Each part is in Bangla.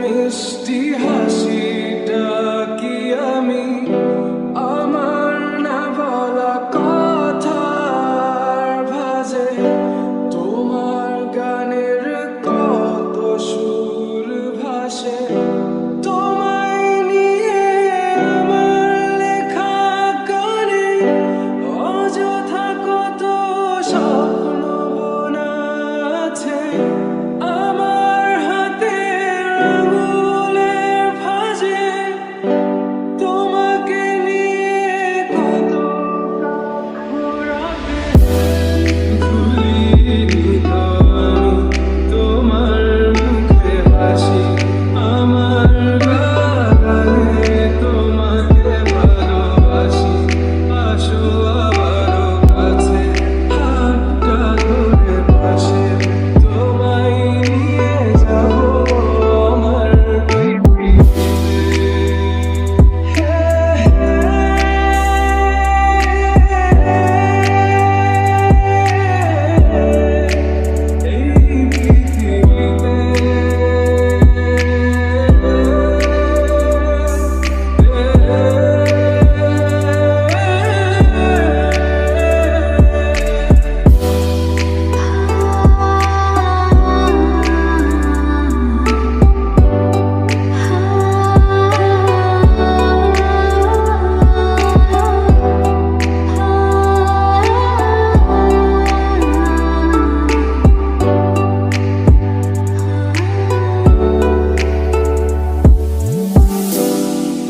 মিষ্টি হাসিটা কি আমি আমার না বলা কথার ভাজে তোমার গানের কত সুর ভাসে তোমায় নিয়ে আমার লেখা গানে অযথা কত স্বপ্ন বোনা আছে আমার হাতের আঙুলের ভাঁজে তোমাকে নিয়ে কত ঘোরাবে ভুলিনি তো আমি তোমার মুখে হাসি আমার গানে তোমাকে ভালোবাসি আসো আবারও কাছে হাতটা ধরে পাশে তোমায় নিয়ে যাবো আমার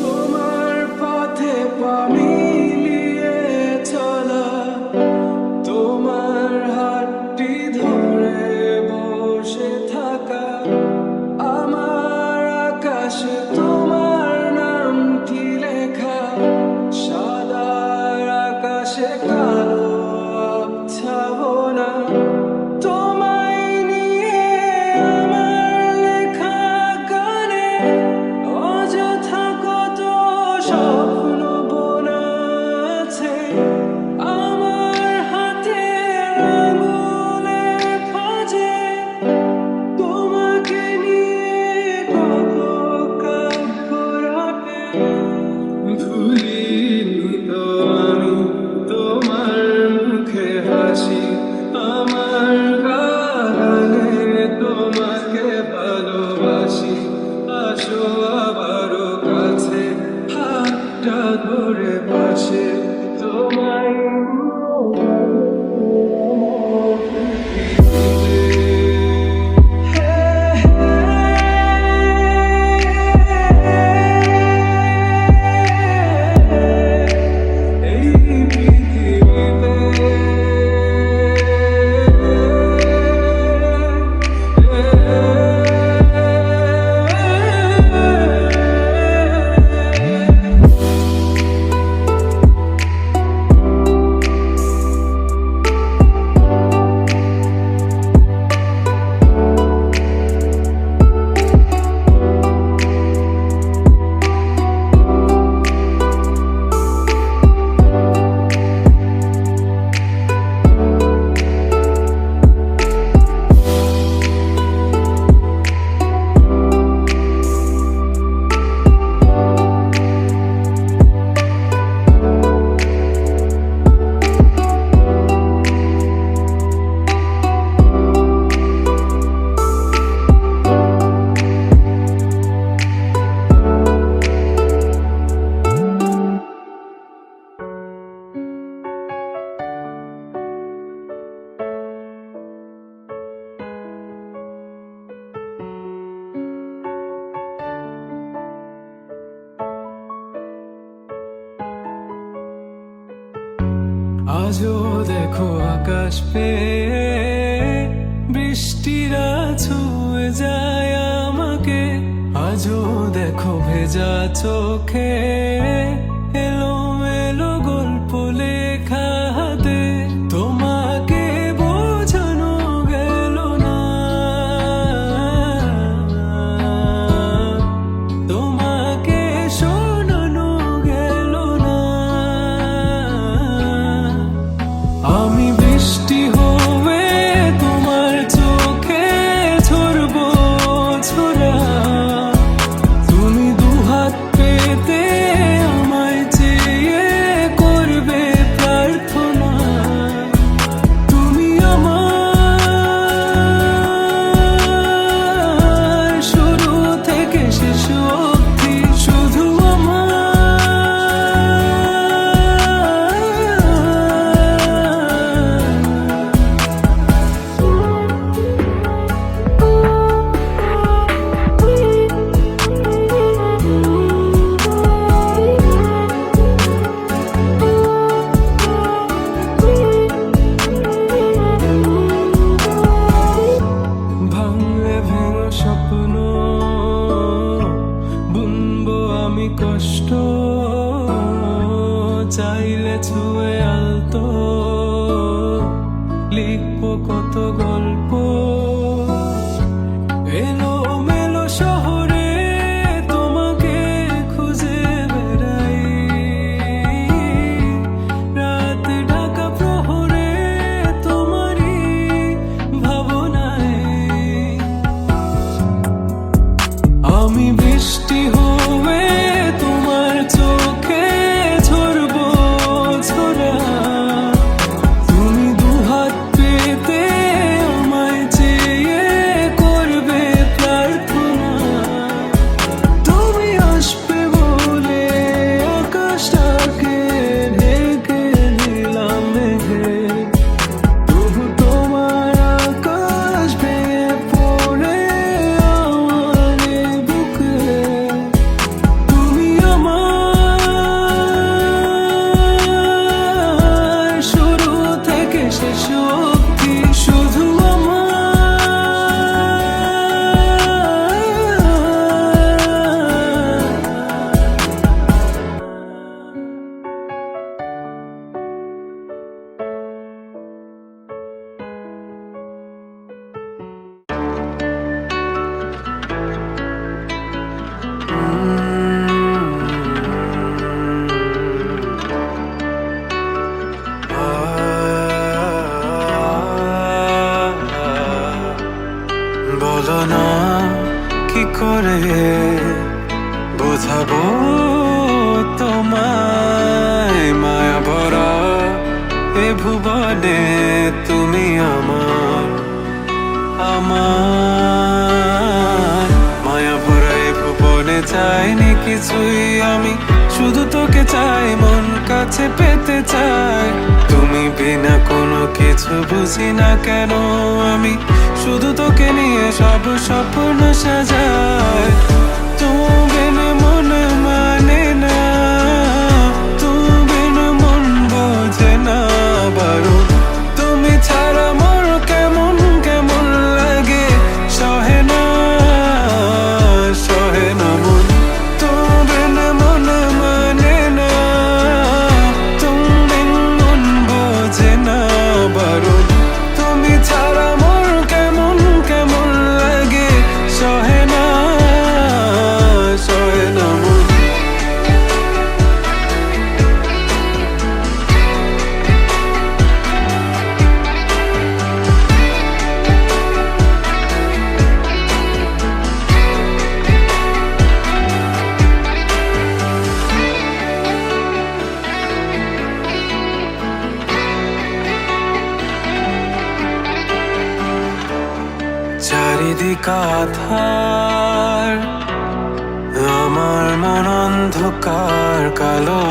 তোমার পথে পা মিলিয়ে চলা তোমার হাতটি ধরে বসে থাকা আমার আকাশে তোমার নামটি লেখা সাদার আকাশে কালো আবছাবনা তোমায় নিয়ে আমার লেখা গানে অযথা কত স্বপ্ন বোনা আছে আমার হাতের আঙুলের ফাঁজে তোমাকে নিয়ে কত কাব্য রাতে ভুলিনি তো আমি তোমার মুখে হাসি আমার গানে তোমাকে ভালোবাসি আসো আবারও কাছে হাতটা ধরে পাশে তোমায় আজও দেখো আকাশ পেয়ে বৃষ্টিরা ছুঁয়ে যায় আমাকে আজও দেখো ভেজা চোখে এলোমেলো গল্প লেখা হাতে তোমাকে বোঝানো গেল না তোমাকে শোনানো গেল না আমি বৃষ্টি হয়ে তোমার চোখে ঝরবো ছোড়া কষ্ট চাইলে ছুঁয়ে আলতো লিখবো কত গল্প এলো মেলো শহরে তোমাকে খুঁজে বেড়াই রাত ঢাকা প্রহরে তোমারই ভাবনায় আমি বৃষ্টি হয়ে তোমার চোখে ঝরবো ঝরা তুমি দুহাত পেতে আমায় চেয়ে করবে প্রার্থনা তুমি আসবে বলে আকাশটাকে ঢেকে নিলাম মেঘে তবু তোমার আকাশ ভেঙে পড়ে আমার এ বুকে তুমি আমার শুরু থেকে শেষ অবধি শুধু বলো না কি করে বোঝাবো তোমায় মায়া ভরা এ ভুবনে তুমি আমার আমার মায়া ভরা এ ভুবনে চাইনি কিছুই আমি শুধু তোকে চাই মন কাছে পেতে চাই তুমি বিনা কোনো কিছু বুঝি না কেন আমি শুধু তোকে নিয়ে সব স্বপ্ন সাজাই তুমি বিনা মন মানে না তুমি বিনা মন বোঝে না বারো তুমি ছাড়া মোর কেমন কেমন লাগে সহে না মন তুমি বিনা মন মানে না তুমি বিনা মন বোঝে না বারো তুমি ছাড়া মোর কেমন কেমন লাগে সহে না মন চারিদিক আধার আমার মন অন্ধকার কালো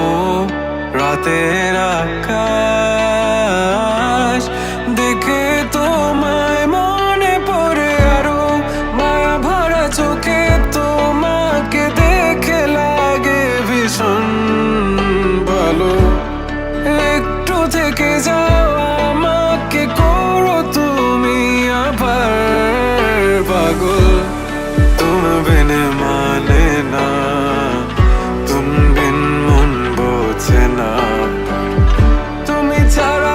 রাতের আকাশ দেখে তোমায় মনে পড়ে আরো মায়া ভরা চোখে তোমাকে দেখে লাগে ভীষণ ভালো একটু থেকে যাও আমাকে করো তুমি আবার পাগল তুমি বিন মানে না তুমি বিন মন বোঝে না তুমি ছাড়া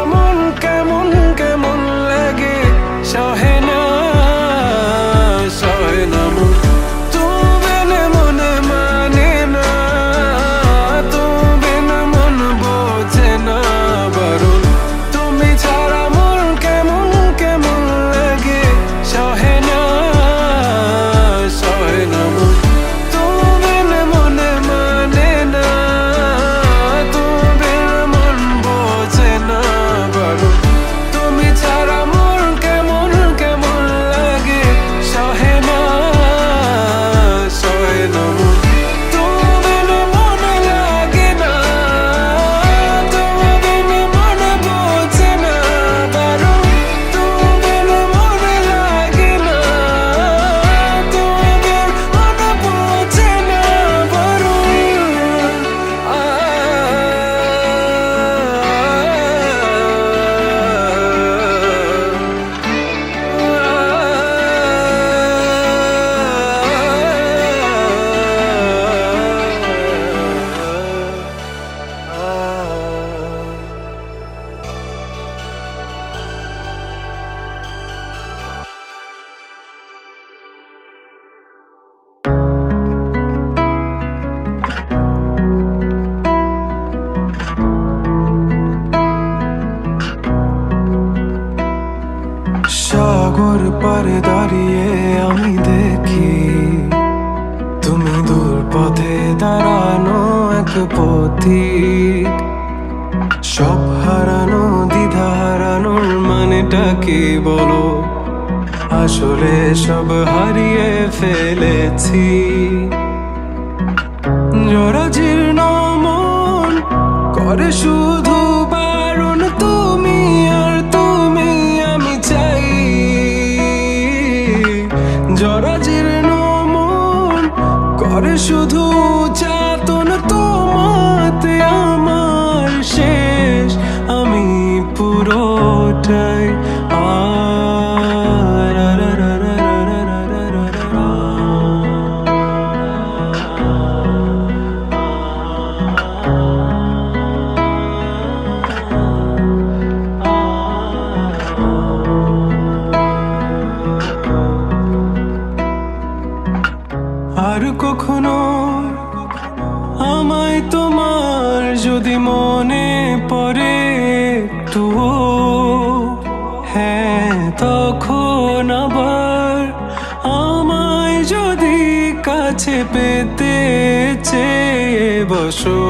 পথিক। সব হারানো দ্বিধা হারানোর মানেটা কি বলো? আসলে সব হারিয়ে ফেলেছি। জরাজীর্ণ মন করে শুধু বারণ, তুমি আর তুমি আমি চাই। জরাজীর্ণ মন করে শুধু যাতন, তোমাতে আমার শেষ, আমি পুরোটাই আর কখনো আমায় তোমার যদি মনে পড়ে একটুও, হ্যাঁ তখন আবার আমায় যদি কাছে পেতে চেয়ে বসো,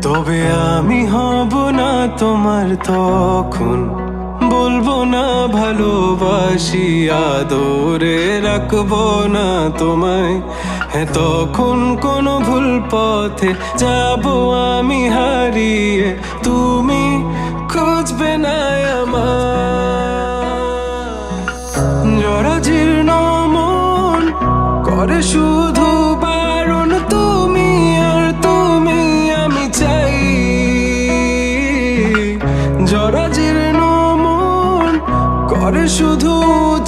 তবে আমি হব না তোমার তখন। বলবো না ভালোবাসি, আদরে রাখবো না তোমায়। হ্যাঁ তখন কোনো ভুল পথে যাবো আমি হারিয়ে, তুমি খুঁজবে না আমার। জরাজীর্ণ মন করে শুধু বারণ, তুমি আর তুমি আমি চাই। জরাজীর্ণ করে শুধু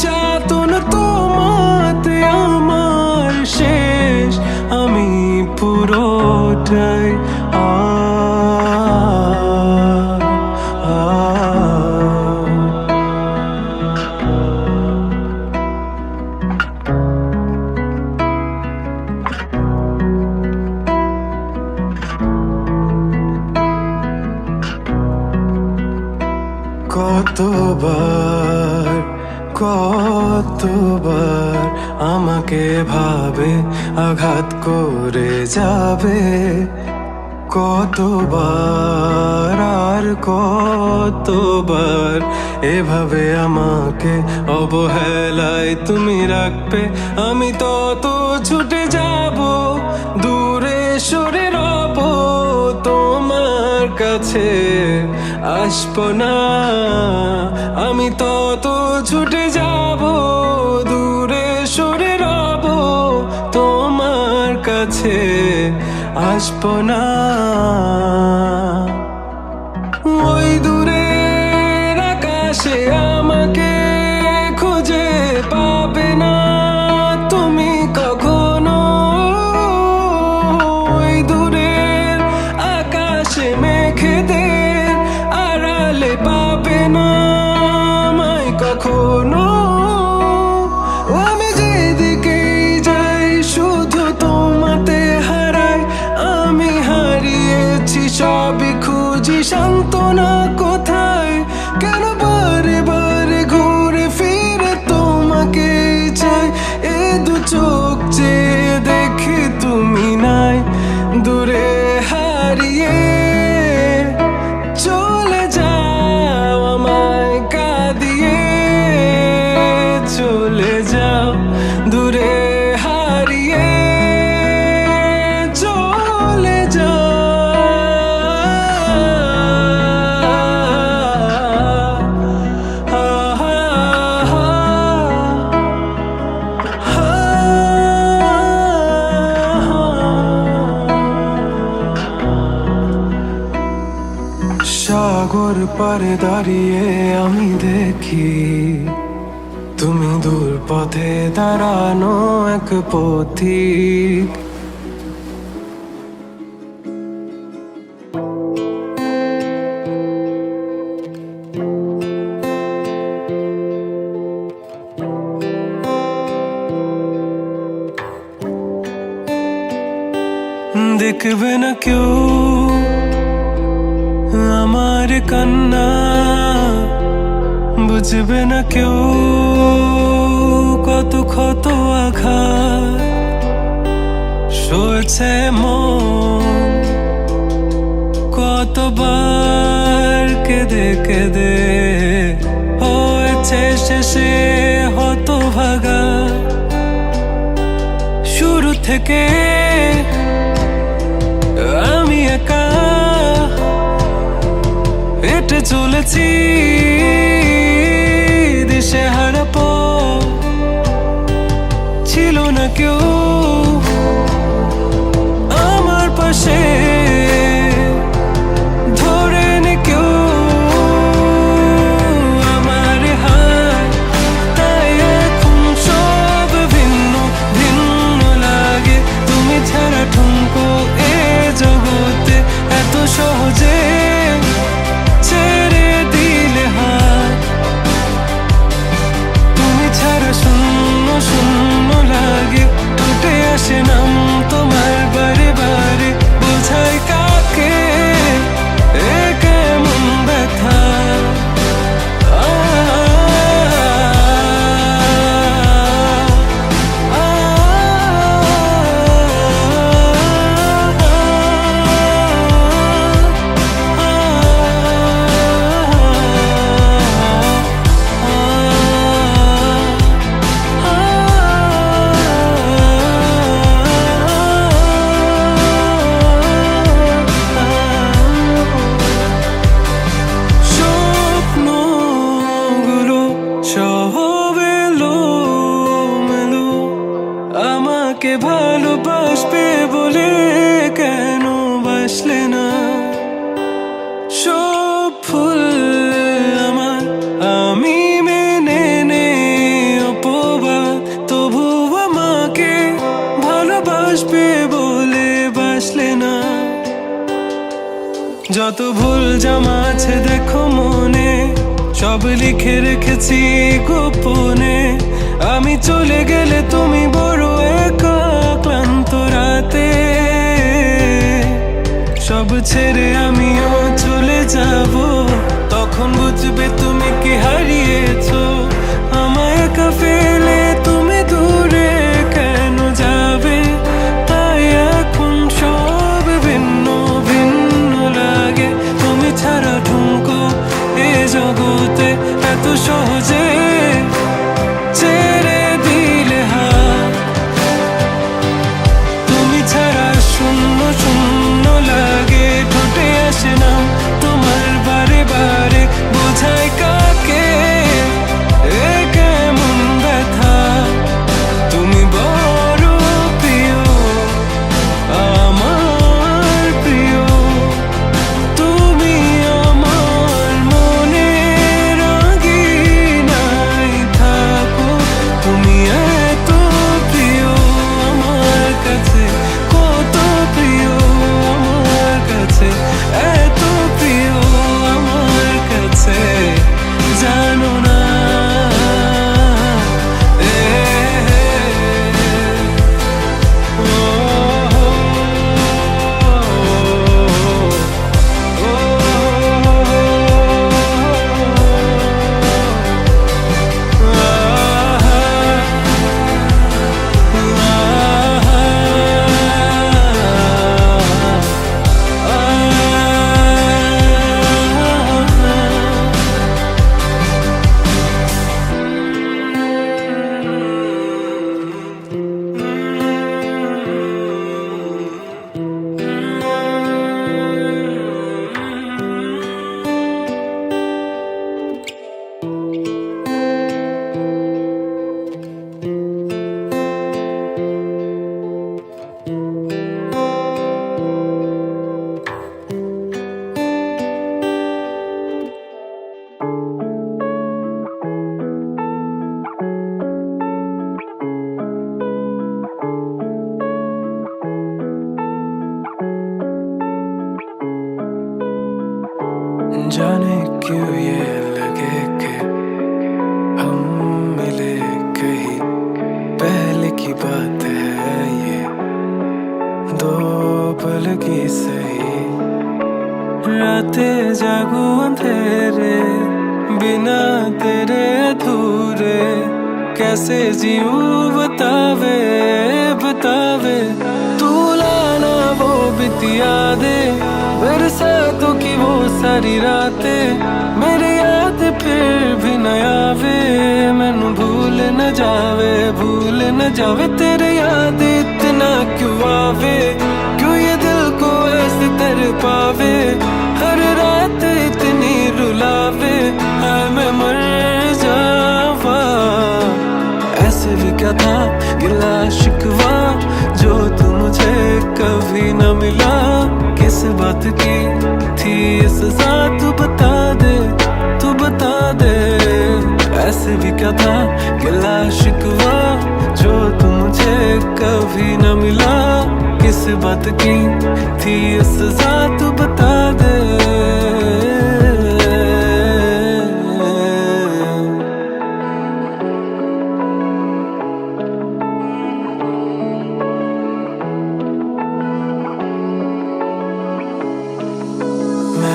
যাতন, তোমাতে আমার শেষ, আমি পুরোটাই কতবার কতবার আমাকে ভাবে আঘাত করে যাবে, কতবার আর কতবার এভাবে আমাকে অবহেলায় তুমি রাখবে। আমি তত ছুটে যাব, দূরে সরে রব, তোমার কাছে আসবো না। আমি তত ছুটে যাব, দূরে সরে রব, তোমার কাছে আসবো না। ওই দূরের আকাশে আমাকে খুঁজে পাবে না তুমি কখনো। ওই দূরের আকাশে মেঘেদের আড়ালে পাবে না আমায় কখনো। আমি যেদিকেই যাই শুধু তোমাতে হারাই, আমি হারিয়েছি সবই, খুঁজি সান্ত্বনা কোথায়। কেন বারে বারে ঘুরে ফিরে তোমাকে চাই, এ দু চোখ চেয়ে দেখি তুমি নাই। দূরে হারিয়ে চলে যাও, আমায় কাঁদিয়ে চলে যাও। দূরে হারিয়ে চলে যাও। সাগর পারে দাঁড়িয়ে আমি দেখি তুমি দূর পথে দাঁড়ানো এক পথিক। দেখবে না কেউ আমার কান্না, বুঝবে না কেউ কত ক্ষত আঘাত। সয়েছে মন কতবার কেঁদে কেঁদে হয়েছে শেষে হতভাগা শুরু থেকে আমি একা হেঁটে চলেছি দিশেহারা পথ ছিল না কেউ আমার পাশে ধরে নে কেউ আমার হাত তাই এখন সব ভিন্ন ভিন্ন লাগে তুমি ছাড়া ঠুনকো এ জগতে এত সহজে ছেড়ে দিলে হাত তুমি ছাড়া শূন্য শূন্য লাগে টুটে আসে নাম তোমার বারে বারে বোঝাই কাকে এ কেমন ব্যথা স্বপ্নগুলো সব এলোমেলো আমাকে ভালোবাসবে বলে কেন বাসলে না সব ফুল আমার আমি মেনে নে অপবাদ তবু আমাকে ভালোবাসবে বলে বাসলে না যত ভুল জামা আছে দেখো মনে সব লিখে রেখেছি গোপনে আমি চলে গেলে তুমি বড় একা ক্লান্ত রাতে সব ছেড়ে আমিও চলে যাব তখন বুঝবে তুমি কি হারিয়েছো আমায় একা ফেলে তুমি দূরে কেন যাবে তাই এখন সব ভিন্ন ভিন্ন লাগে তুমি ছাড়া ঠুনকো এ জগতে এত সহজে ছেড়ে দিলে হাত তুমি ছাড়া শূন্য শূন্য লাগে ঠোঁটে আসে না তোমার বারে বারে বোঝাই কাকে এ কেমন ব্যথা তুমি বড় প্রিয় আমার প্রিয় তুমি আমার মনে রাঙিনাই থাকো তুমি এত প্রিয় আমার কাছে কত প্রিয় আমার কাছে এত প্রিয় আমার কাছে জানো না जाने क्यों ये लगे कि हम मिले कहीं पहले की बात है ये दो पल की सही रातें जागू अंधेरे बिना तेरे अधूरे कैसे जीऊं बतावे बतावे तू बीती यादें, मेरे साथों की वो सारी रातें, मेरी याद फिर भी न आवे, मैनू भूल न जावे, भूल न जावे तेरे याद इतना क्यों आवे, क्यों ये दिल को ऐसे तर पावे, हर रात इतनी रुलावे, हाय मैं मर जावा। ऐसे भी क्या था गिला शिकवा जो तू मुझे कभी न मिला, किस बात की थी ये सजा, तू बता दे, तू बता दे। ऐसे भी क्या था गिला शिकवा जो तू मुझे कभी न मिला, किस बात की थी ये सजा, तू बता दे।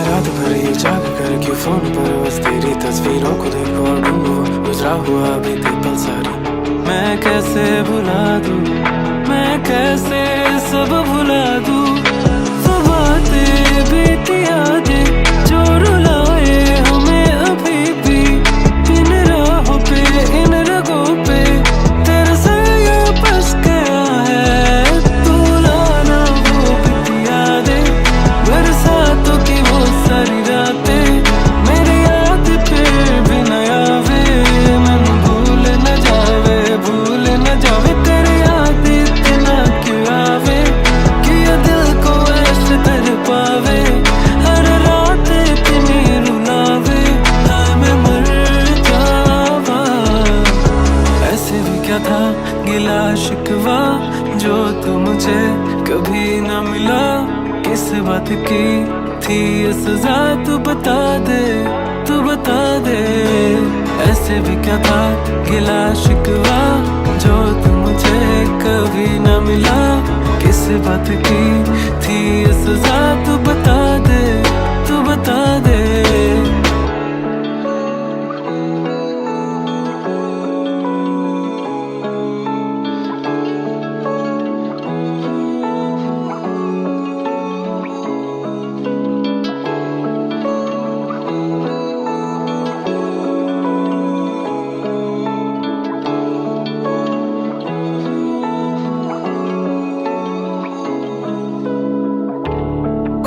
रात भर ये जाग कर क्यों फोन पर बस तेरी तस्वीरों को देखो और ढूंढो, गुजरा हुआ बीते पल सारी मैं कैसे भुला दूं, मैं कैसे सब भुला दूं, वो बातें बीती यादें जो रुलाए हमें अभी भी, इन राहों पे इन रगों पे तेरे साया बस गया है, तू लाना वो बीती यादें, मेरे साथों की वो सारी रातें, मेरी याद फिर भी न आवे, मैनू भूल न जावे, भूल न जावे तेरी याद इतना क्यों आवे, कि ये दिल को ऐसे तर पावे, हर रात इतनी रुलावे, हाय मैं मर जावा। ऐसे भी क्या था गिला शिकवा जो तू मुझे कभी न मिला, किस बात की थी ये सजा, तू बता दे, तू बता दे। ऐसे भी क्या था गिला शिकवा जो तू मुझे कभी न मिला, किस बात की थी ये सजा, तू बता दे, तू बता दे।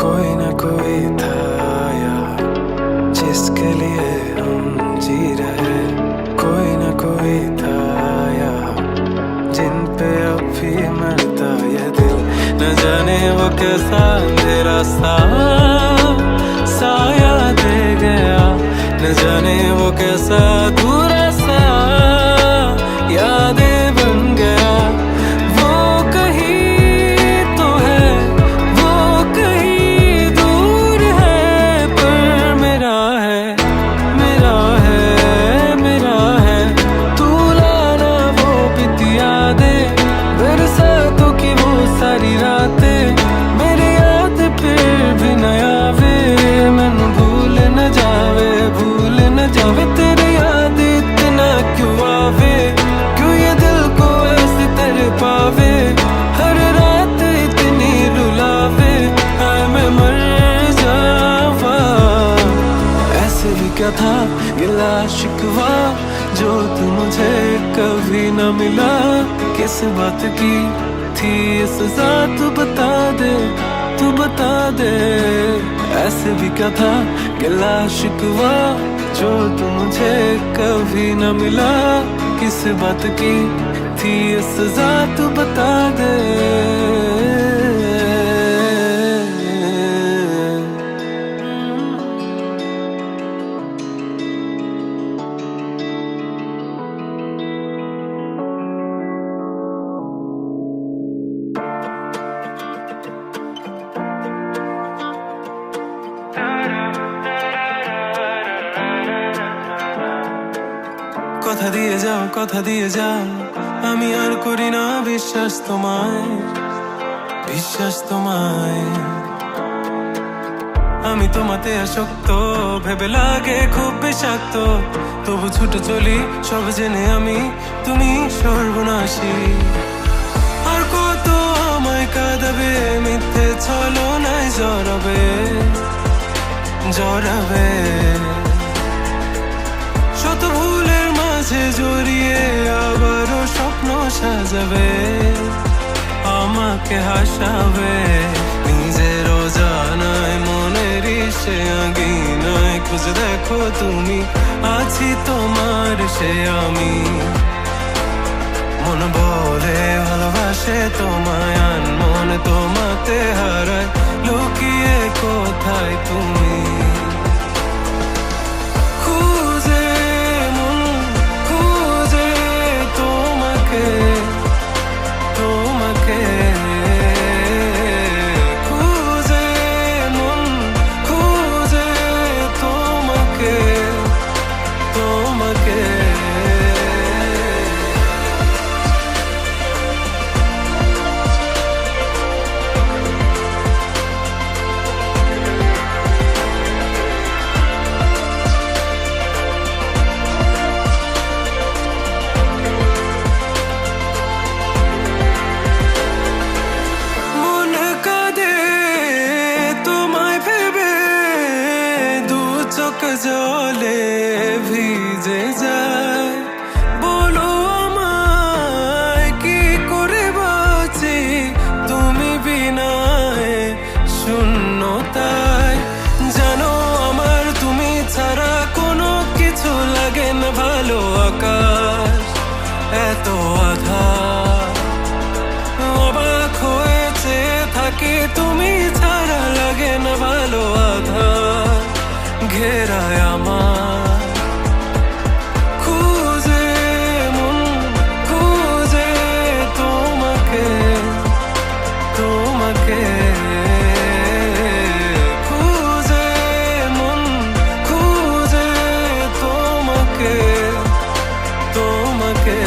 कोई ना कोई था यार जिसके लिए हम जी रहे, कोई ना कोई था यार जिन पे अब भी मरता ये दिल, न जाने वो कैसा अंधेरा सा साया दे गया, न जाने वो कैसा अधूरा सा यादें बन गया, वो कहीं तो है, वो कहीं दूर है, पर मेरा है, मेरा है, मेरा है, तू लाना वो बीती यादें, मेरे साथों की वो सारी रातें, मेरी याद फिर भी न आवे, मैनू भूल न जावे, भूल न जावे तेरी याद इतना क्यों आवे, क्यों ये दिल को ऐसे तर पावे, हर रात इतनी रुलावे, हाय मैं मर जावा। ऐसे भी क्या था गिला शिकवा जो तू मुझे कभी न मिला, किस बात की थी ये सजा, तू बता दे, तू बता दे। ऐसे भी क्या था गिला शिकवा जो तू मुझे कभी न मिला, किस बात की थी ये सजा, तू बता दे। কথা দিয়ে যাও, কথা দিয়ে যাও, আমি আর করি না বিশ্বাস তোমায়, বিশ্বাস তোমায়, আমি তোমাতে আসক্ত, ভেবে লাগে খুব বিষাক্ত, তবু ছুটে চলি সব জেনে আমি তুমি সর্বনাশী, আর কত আমায় কাঁদাবে মিথ্যে ছলনা জড়াবে জড়াবে। শত ভুলের মাঝে জড়িয়ে আবারও স্বপ্ন সাজাবে, আমাকে হাসাবে নিজের অজানায় মনের সে আঙিনায়। খুঁজে দেখো তুমি, আছি তোমার সে আমি। মন বলে ভালোবাসে তোমায়, আনমন তোমাতে হারায়, লুকিয়ে কোথায় তুমি। খুঁজে মন খুঁজে তোমাকে তোমাকে, খুঁজে মন খুঁজে তোমাকে তোমাকে। জলে ভিজে যায়, বলো আমায় কি করে বাঁচি তুমি বিনায় শূন্যতায়। জানো আমার তুমি ছাড়া কোনো কিছু লাগে না ভালো, আকাশ এত আধার। অবাক হয়েছে থাকি তুমি ছাড়া লাগে না ভালো, আধার ঘেরায় আমার। খুঁজে মন খুঁজে তোমাকে তোমাকে, খুঁজে মন খুঁজে তোমাকে তোমাকে।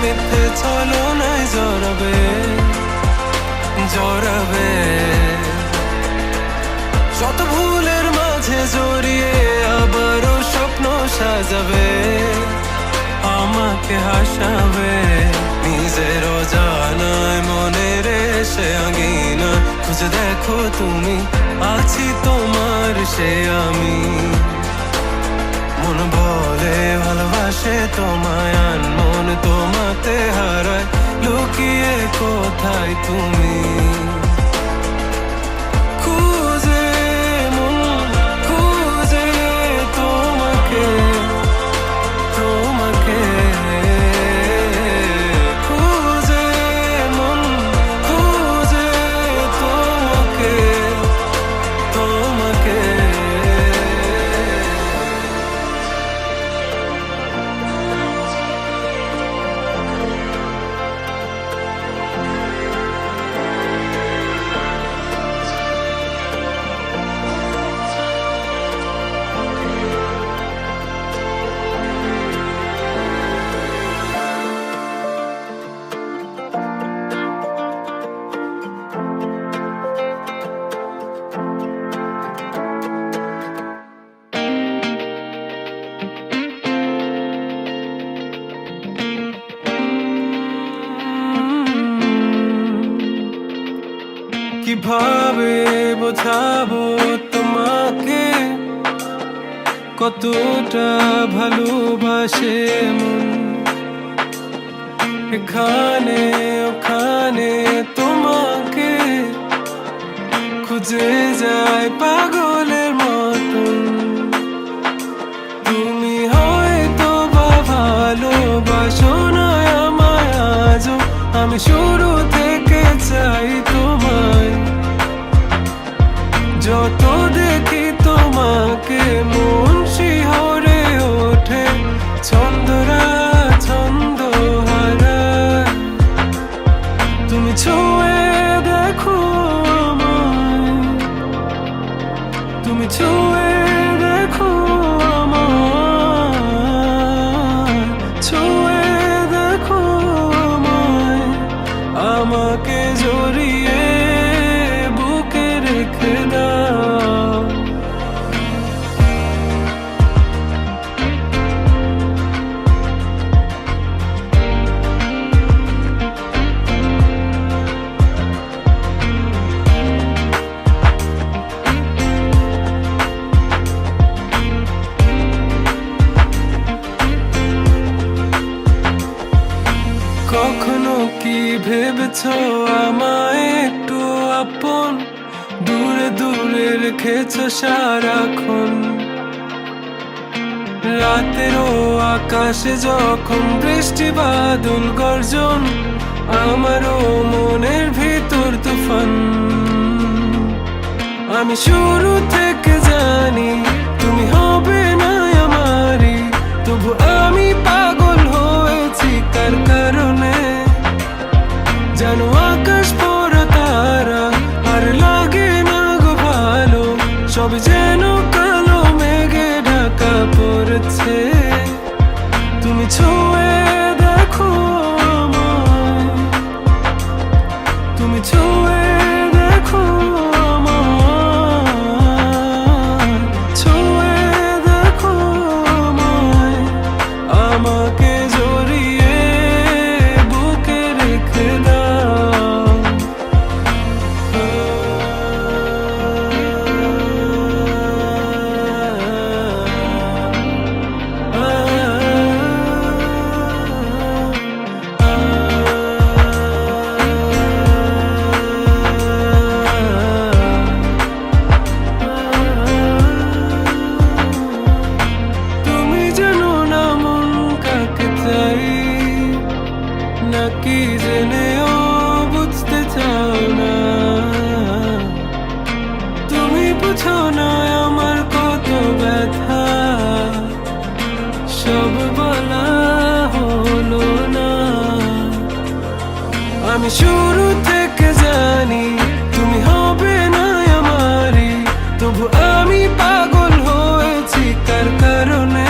মিথ্যে ছলনায় জড়াবে জড়াবে। শত ভুলের মাঝে জড়িয়ে আবারও স্বপ্ন সাজাবে, আমাকে হাসাবে নিজের অজানায় মনের সে আঙিনা। খুঁজে দেখো তুমি, আছি তোমার সে আমি। মন বলে ভালোবাসে তোমায়, আনমন তোমাতে হারায়, লুকিয়ে কোথায় তুমি। খুঁজে মন খুঁজে তোমাকে তোমাকে, খুঁজে মন খুঁজে তোমাকে তোমাকে। কিভাবে বোঝাবো তোমাকে কতটা ভালোবাসে মন। এখানে ওখানে তোমাকে খুঁজে যায় পাগলের মতন। তুমি হয়তো বা ভালোবাসো না আমায় আজও, আমি শুরু থেকে চাই তোমায়। যত দেখি তোমাকে মন শিহরে ওঠে, ছন্দরা ছন্দ হারায়। তুমি ছুঁয়ে দেখো আমায়, তুমি ছুঁয়ে দেখো আমায়, করেছো আমায় একটু আপন, দূরে দূরে রেখেছো সারাক্ষণ। রাতেরও আকাশে যখন বৃষ্টি বাদল গর্জন, আমারও মনের ভিতর তুফান। আমি শুরু থেকে জানি তুমি হবে না আমারই, তবু আমি পাগল হয়েছি কার কারণে। জানো আকাশ পড়া তারা আর লাগে না গো ভালো, সব যেন কালো মেঘে ঢাকা পড়েছে। তুমি ছুঁয়ে দেখো আমায়, তুমি ছুঁয়ে দেখো আমায়, ছুঁয়ে দেখো আমায়, আমাকে জড়িয়ে বুকে রেখে দাও। তুমি জানো না মন কাকে চাই, নাকি জেনেও বুঝতে চাও না। তুমি বুঝো না আমার কত ব্যথা, সব বলা হলো না। আমি শুরু থেকে জানি তুমি হবে না আমারই, তবু আমি পাগল হয়েছি কার কারণে।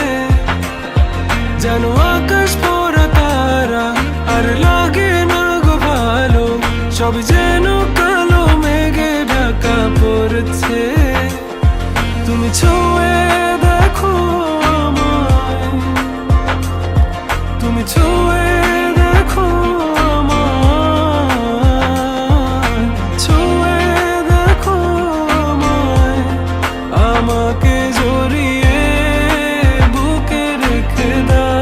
জানো আকাশ পড়া তারা আর লাগে না গো ভালো, সব যেন কালো মেঘে ঢাকা পড়েছে। তুমি ছুঁয়ে দেখো আমায়, তুমি ছুঁয়ে দেখো আমায়, ছুঁয়ে দেখো আমায়, আমাকে জড়িয়ে বুকে রেখে দাও।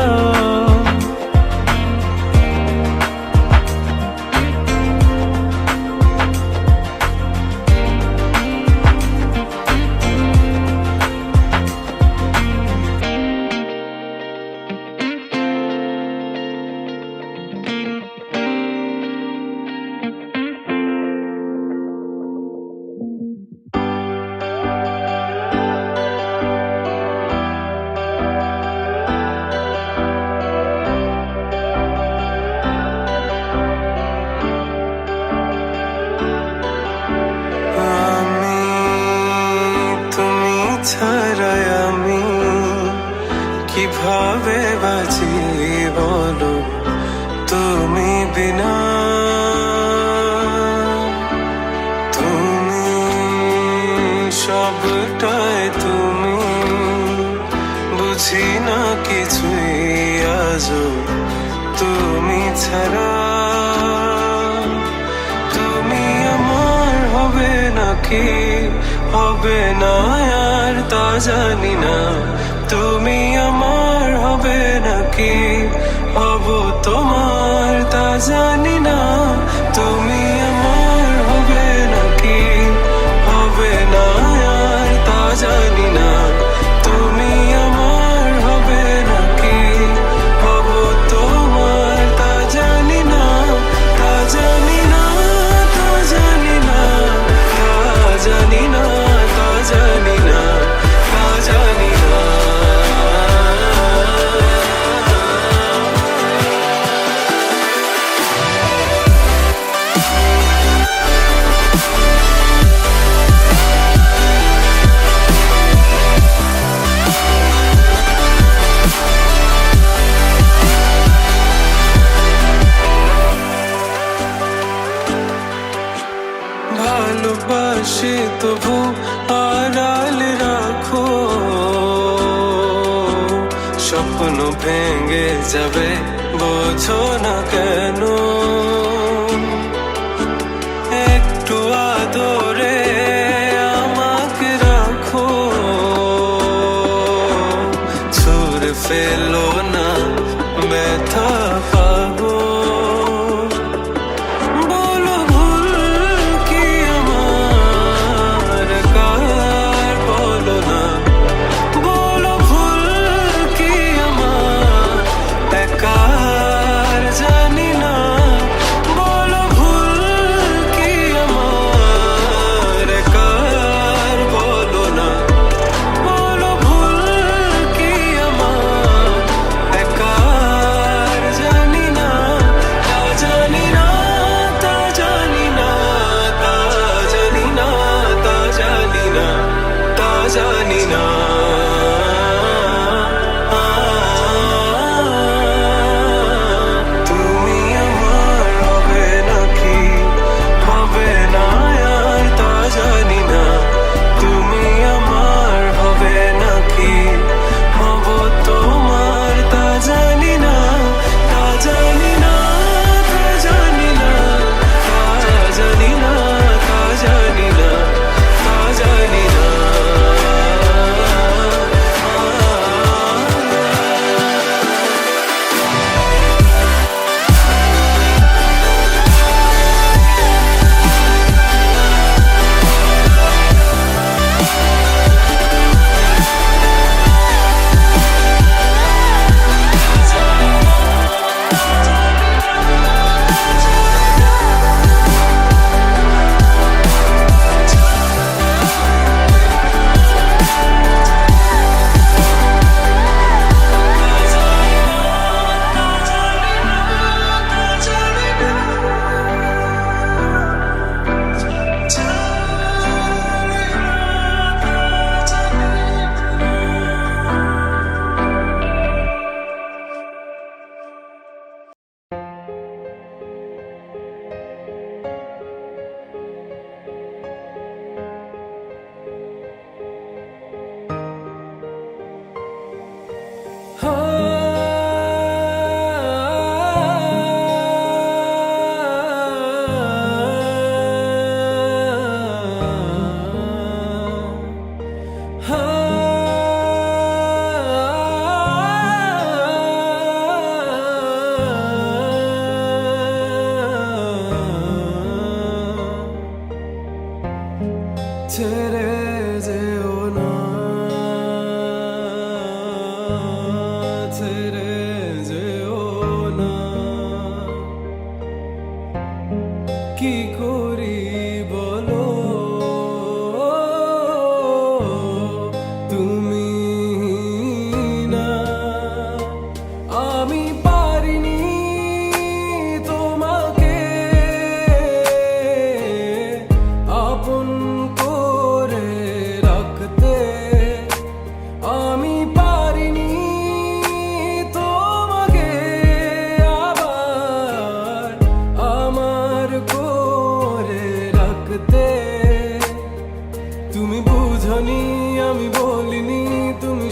আমি, তুমি ছাড়াই আমি কিভাবে বাঁচি বলো, তুমি বিনা। তুমি সবটাই তুমি, বুঝি না কিছুই আজও তুমি ছাড়া। তুমি আমার হবে নাকি হবে না আর তা জানি না, তুমি আমার হবে নাকি হব তোমার তা জানি না। তুমি আমার হবে নাকি হবে না আর তা জানি না, তুমি আমার হবে নাকি হব তোমার তা জানি না, তা জানি না, তা জানি না, তা জানি না, তা জানি না, তা জানি না। ভালোবাসি তবু আড়াল রাখো, স্বপ্ন ভেঙে যাবে বোঝো না কেন। একটু আদরে আমাকে রাখো, ছুঁড়ে ফেলো না ব্যথা পাবো।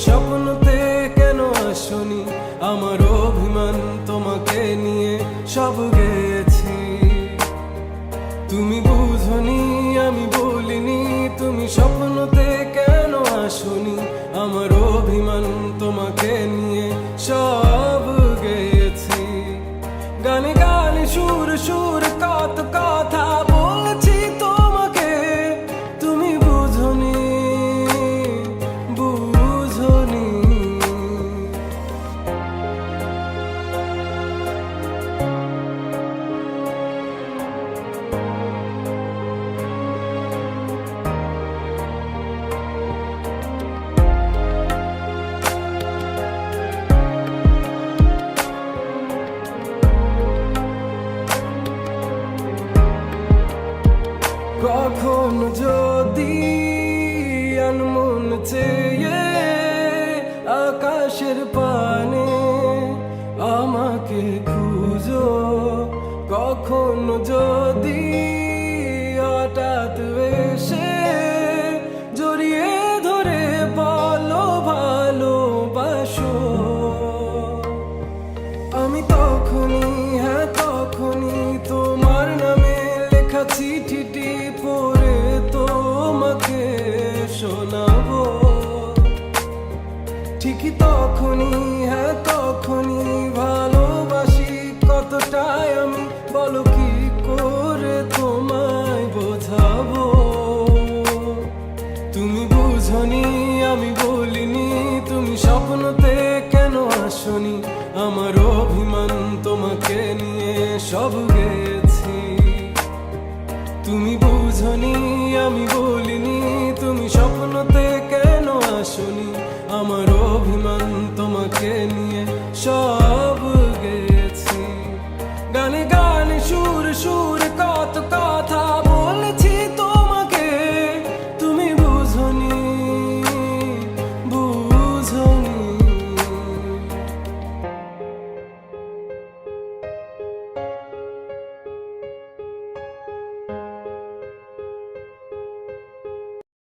স্বপ্নতে কেন আসনি, আমার অভিমান তোমাকে নিয়ে সব গেছি। তুমি বুঝনি আমি বলিনি, তুমি স্বপ্নতে কেন আসনি, আমার অভিমান তোমাকে নিয়ে সব গেছি। গানে গানে সুর সুর কত কথা বলছি তোমাকে, তুমি বুঝনি বুঝনি। কখন যদি আনমন চেয়ে আকাশের পানে আমাকে খুঁজো, কখন যদি হঠাৎ এসে জড়িয়ে ধরে বলো ভালোবাসো, আমি তখনই হ্যাঁ তখনই তোমার নামে লেখা চিঠিটি পড়ে তোমাকে শোনাবো। ঠিকই তখনই হ্যাঁ তখনই ভালোবাসি কতটাই আমি, বলো কি করে তোমায় বোঝাবো। তুমি বুঝনি আমি বলিনি, তুমি স্বপ্নতে কেন আসনি, আমার অভিমান তোমাকে নিয়ে সব গেছি। তুমি বুঝনি আমি বলিনি, তুমি স্বপ্নতে কেন আসনি, আমার অভিমান তোমাকে নিয়ে সব